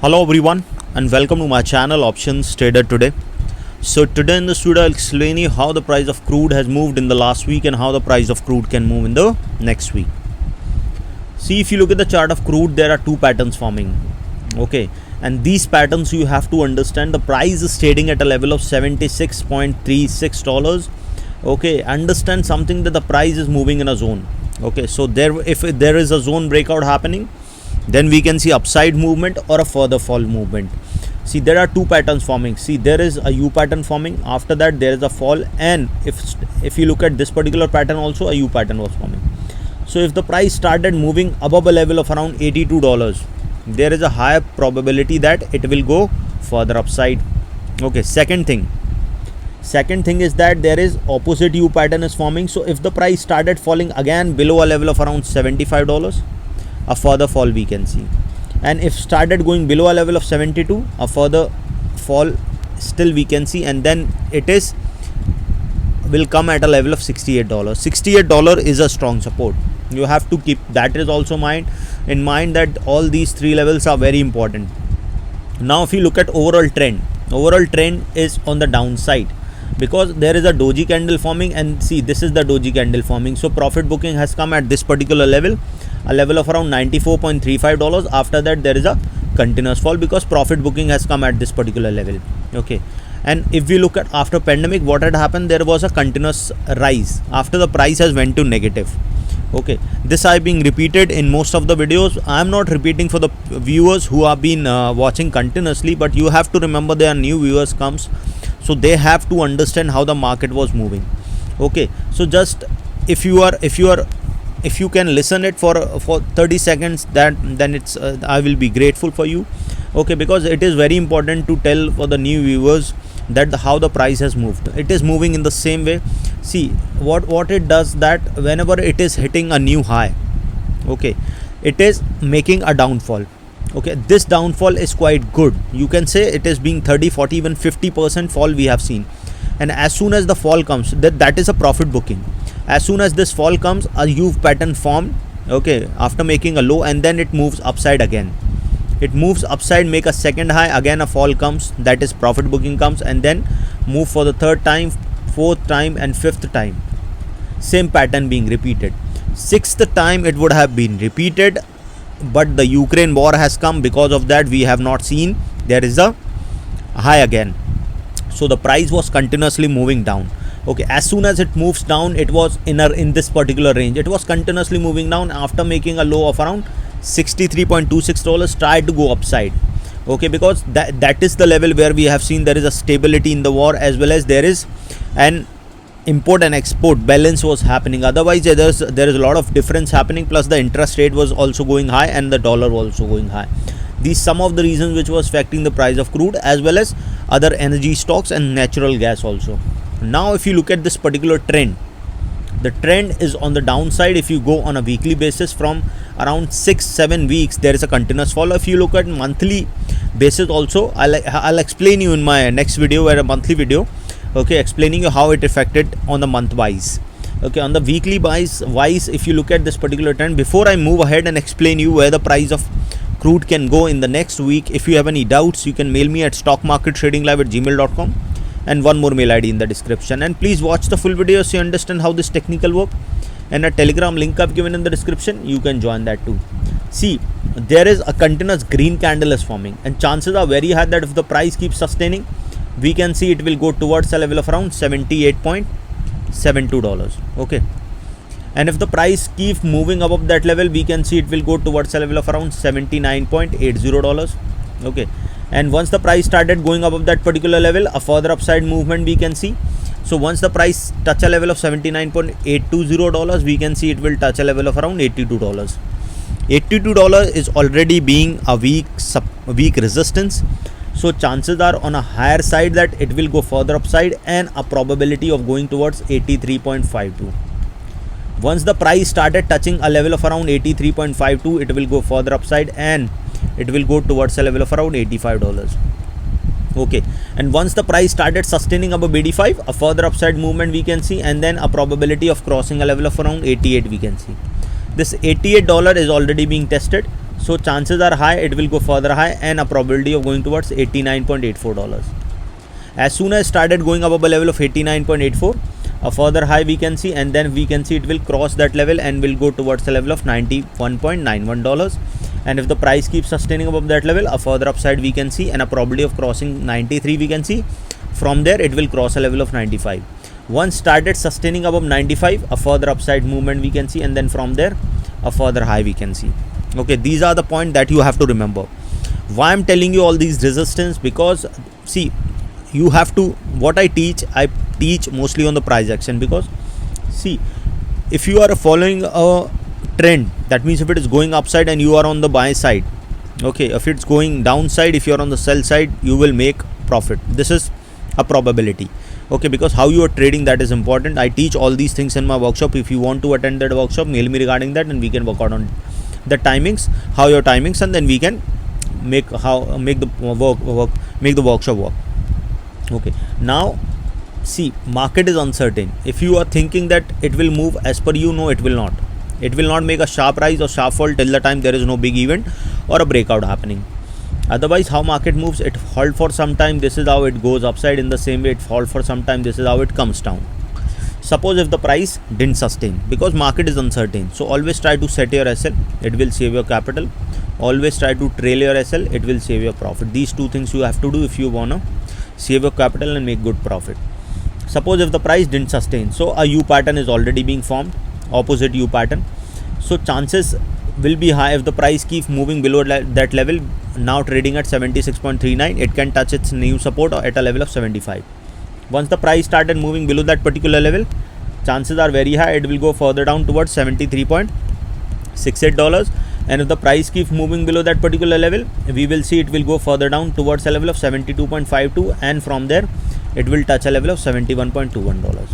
Hello everyone and welcome to my channel Options Trader Today. So today in this video I'll explain you how the price of crude has moved in the last week and how the price of crude can move in the next week. See, if you look at the chart of crude, there are two patterns forming. Okay, and these patterns you have to understand. The price is trading at a level of $76.36. Okay, understand something, that the price is moving in a zone. Okay, so if there is a zone breakout happening, then we can see upside movement or a further fall movement. See, there are two patterns forming. See, there is a U pattern forming. After that there is a fall, and if you look at this particular pattern also, a U pattern was forming. So if the price started moving above a level of around $82, there is a higher probability that it will go further upside. Okay, second thing is that there is opposite U pattern is forming. So if the price started falling again below a level of around $75, a further fall we can see. And if started going below a level of 72, a further fall still we can see, and then it will come at a level of $68. $68 is a strong support. You have to keep that is also in mind that all these three levels are very important. Now if you look at overall trend is on the downside, because there is a doji candle forming, and see, this is the doji candle forming. So profit booking has come at this particular level, a level of around $94.35. After that there is a continuous fall because profit booking has come at this particular level. Okay, and if we look at after pandemic, what had happened, there was a continuous rise after the price has went to negative. Okay, this I being repeated in most of the videos. I am not repeating for the viewers who have been watching continuously, but you have to remember there are new viewers comes, so they have to understand how the market was moving. Okay, so just if you can listen it for 30 seconds, then it's I will be grateful for you. Okay, because it is very important to tell for the new viewers that how the price has moved. It is moving in the same way. See what it does, that whenever it is hitting a new high, okay, it is making a downfall. Okay, this downfall is quite good. You can say it is being 30, 40, even 50% fall we have seen. And as soon as the fall comes, that is a profit booking. As soon as this fall comes, a U pattern formed, okay, after making a low, and then it moves upside again. It moves upside, make a second high, again a fall comes, that is profit booking comes, and then move for the third time, fourth time and fifth time. Same pattern being repeated. Sixth time it would have been repeated, but the Ukraine war has come. Because of that we have not seen there is a high again. So the price was continuously moving down. Okay, as soon as it moves down, it was in this particular range. It was continuously moving down. After making a low of around $63.26, tried to go upside. Okay, because that is the level where we have seen there is a stability in the war, as well as there is an import and export balance was happening. Otherwise there is a lot of difference happening, plus the interest rate was also going high and the dollar was also going high. These some of the reasons which was affecting the price of crude, as well as other energy stocks and natural gas also. Now if you look at this particular trend, the trend is on the downside. If you go on a weekly basis, from around 6-7 weeks there is a continuous fall. If you look at monthly basis also, I'll explain you in my next video, where a monthly video, okay, explaining you how it affected on the month wise. Okay, on the weekly wise, if you look at this particular trend, before I move ahead and explain you where the price of crude can go in the next week, if you have any doubts, you can mail me at stockmarkettradinglive@gmail.com, and one more mail ID in the description. And please watch the full video so you understand how this technical work, and a Telegram link I've given in the description, you can join that too. See, there is a continuous green candle is forming, and chances are very high that if the price keeps sustaining, we can see it will go towards a level of around $78.72. Okay, and if the price keeps moving above that level, we can see it will go towards a level of around $79.80. Okay, and once the price started going above that particular level, a further upside movement we can see. So once the price touch a level of $79.820, we can see it will touch a level of around $82. $82 is already being a weak resistance. So chances are on a higher side that it will go further upside, and a probability of going towards 83.52. Once the price started touching a level of around 83.52, it will go further upside, and it will go towards a level of around $85. Okay, and once the price started sustaining above 85, a further upside movement we can see, and then a probability of crossing a level of around 88 we can see. This $88 is already being tested. So chances are high it will go further high, and a probability of going towards $89.84. As soon as started going above a level of 89.84, a further high we can see, and then we can see it will cross that level and will go towards the level of $91.91. And if the price keeps sustaining above that level, a further upside we can see, and a probability of crossing 93 we can see. From there it will cross a level of 95. Once started sustaining above 95, a further upside movement we can see, and then from there a further high we can see. Okay, these are the points that you have to remember. Why I'm telling you all these resistance? Because see, you have to, what I teach mostly on the price action. Because see, if you are following a trend, that means if it is going upside and you are on the buy side, okay, if it's going downside, if you are on the sell side, you will make profit. This is a probability. Okay, because how you are trading, that is important. I teach all these things in my workshop. If you want to attend that workshop, mail me regarding that, and we can work out on the timings, how your timings, and then we can make the workshop work. Okay, now see, market is uncertain. If you are thinking that it will move as per you, no, it will not. It will not make a sharp rise or sharp fall till the time there is no big event or a breakout happening. Otherwise, how market moves, it halt for some time, this is how it goes upside. In the same way, it fall for some time, this is how it comes down. Suppose if the price didn't sustain, because market is uncertain, so always try to set your SL, it will save your capital. Always try to trail your SL, it will save your profit. These two things you have to do if you wanna save your capital and make good profit. Suppose if the price didn't sustain, so a U pattern is already being formed, opposite U pattern. So chances will be high if the price keeps moving below that level. Now trading at 76.39, it can touch its new support at a level of 75. Once the price started moving below that particular level, chances are very high it will go further down towards $73.68. And if the price keeps moving below that particular level, we will see it will go further down towards a level of 72.52, and from there it will touch a level of $71.21.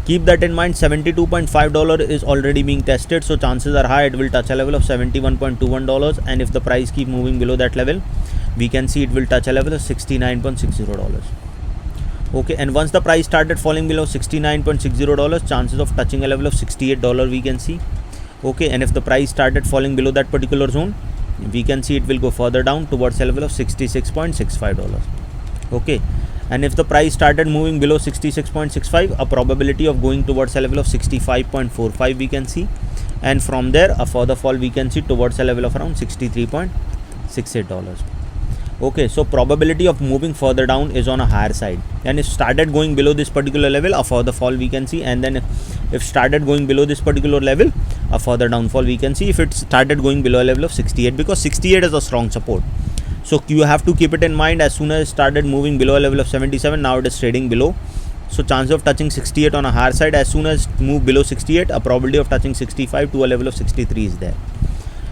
Keep that in mind. $72.5 is already being tested, so chances are high it will touch a level of $71.21. And if the price keep moving below that level, we can see it will touch a level of $69.60. Okay, and once the price started falling below $69.60, chances of touching a level of $68 we can see. Okay, and if the price started falling below that particular zone, we can see it will go further down towards a level of $66.65. Okay, and if the price started moving below 66.65, a probability of going towards a level of 65.45 we can see, and from there a further fall we can see towards a level of around $63.68. Okay, so probability of moving further down is on a higher side, and if started going below this particular level, a further fall we can see, and then if started going below this particular level, a further downfall we can see if it started going below a level of 68, because 68 is a strong support. So you have to keep it in mind. As soon as it started moving below a level of 77, now it is trading below, so chance of touching 68 on a higher side. As soon as it move below 68, a probability of touching 65 to a level of 63 is there.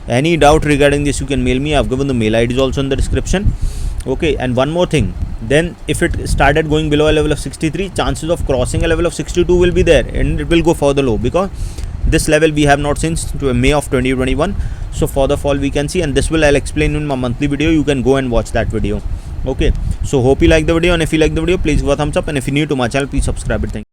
Any doubt regarding this, you can mail me. I've given the mail IDs also in the description. Okay, and one more thing, then if it started going below a level of 63, chances of crossing a level of 62 will be there, and it will go further low, because this level we have not seen since May of 2021. So for the fall we can see, and this will I'll explain in my monthly video. You can go and watch that video. Okay, so hope you like the video, and if you like the video, please give a thumbs up, and if you're new to my channel, please subscribe it. Thank you.